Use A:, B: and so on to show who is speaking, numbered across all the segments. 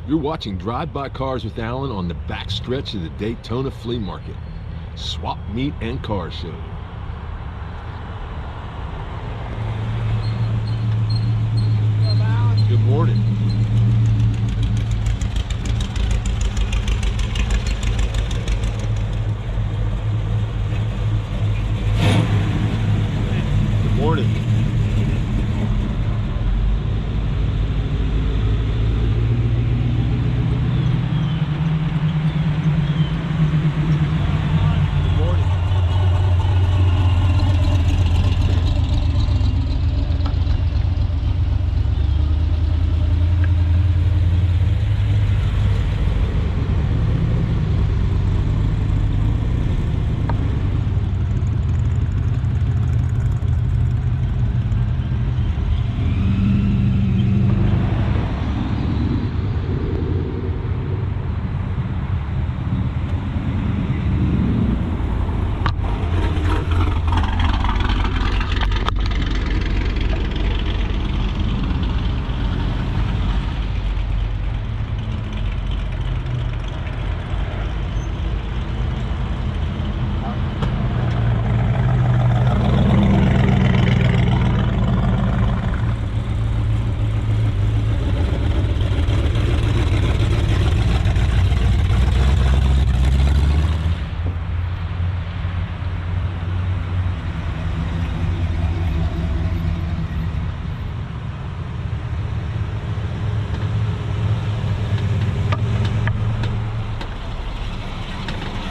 A: You're watching Drive By Cars with Alan on the back stretch of the Daytona Flea Market. Swap Meet and Car Show. Good morning. Good morning.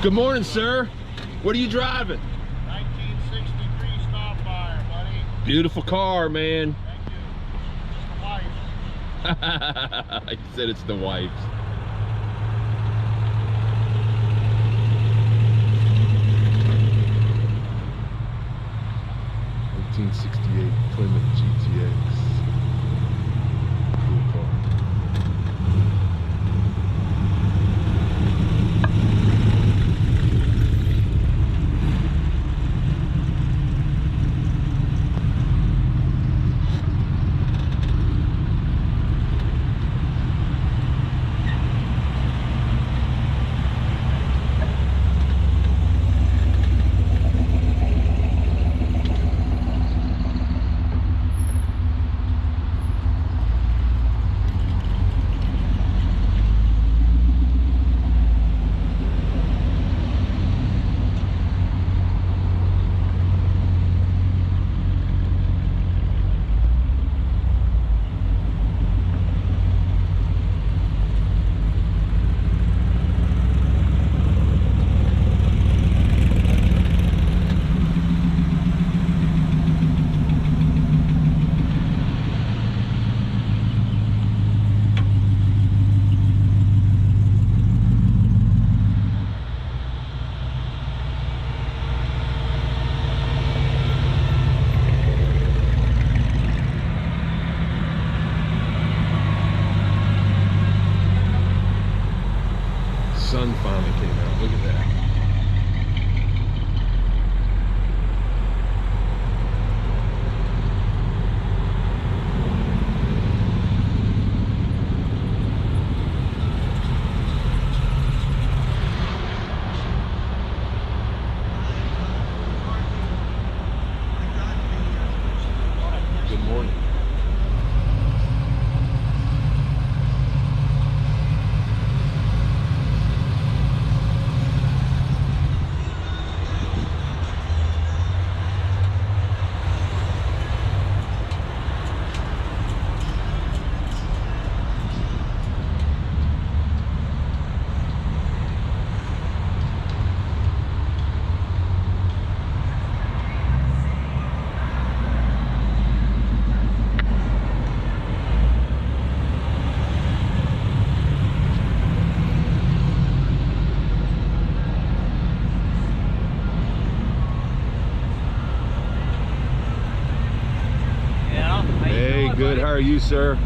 A: Good morning, sir. What are you driving?
B: 1963 Starfire, buddy.
A: Beautiful car, man.
B: Thank you. Just the wife.
A: He said it's the wife's. '68 Plymouth GTX. Cool car. Sun finally came out. Look at that. Good morning. Good. How are you, sir?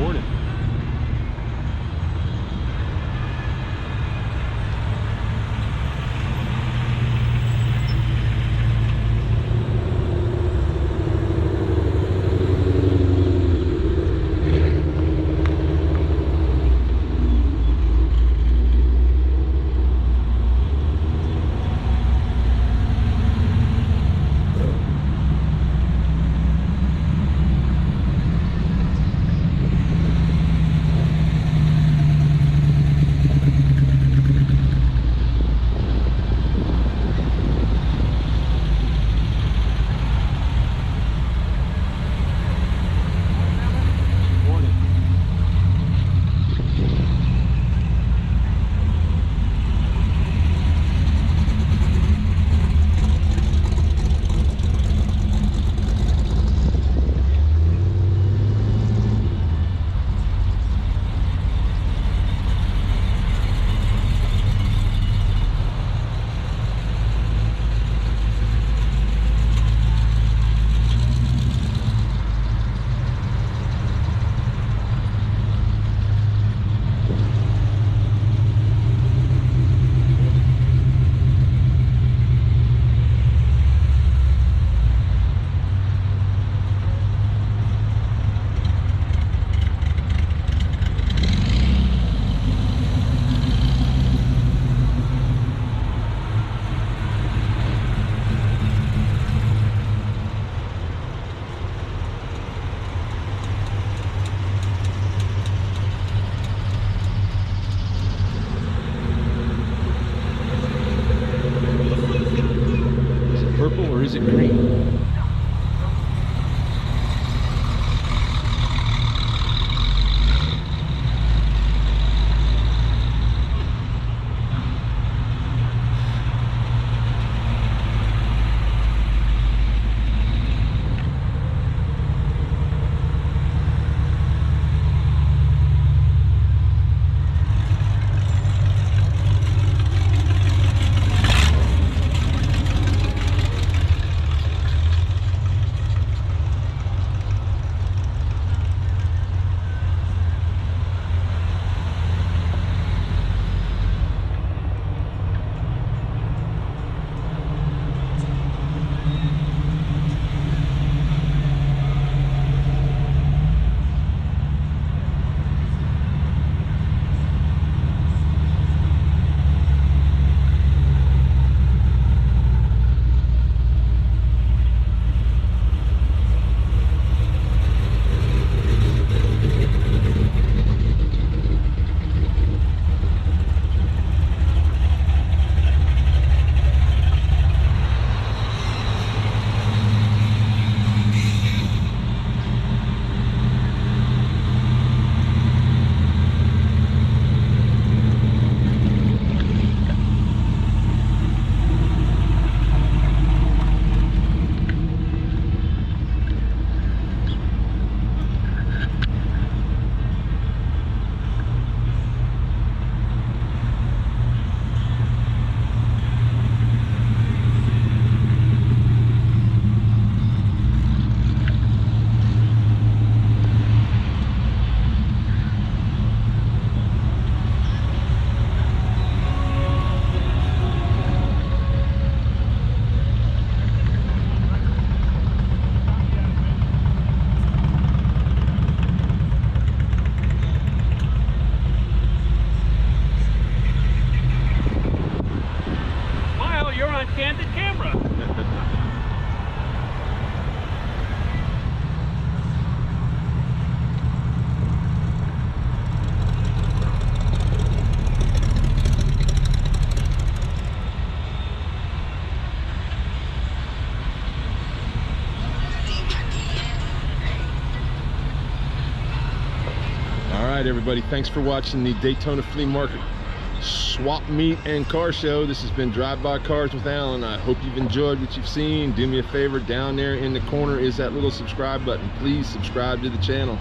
A: morning. Purple or is it green?
C: Candid camera.
A: All right, everybody, thanks for watching the Daytona Flea Market Swap Meet and Car Show. This has been Drive By Cars with Alan. I hope you've enjoyed what you've seen. Do me a favor, down there in the corner is that little subscribe button. Please subscribe to the channel.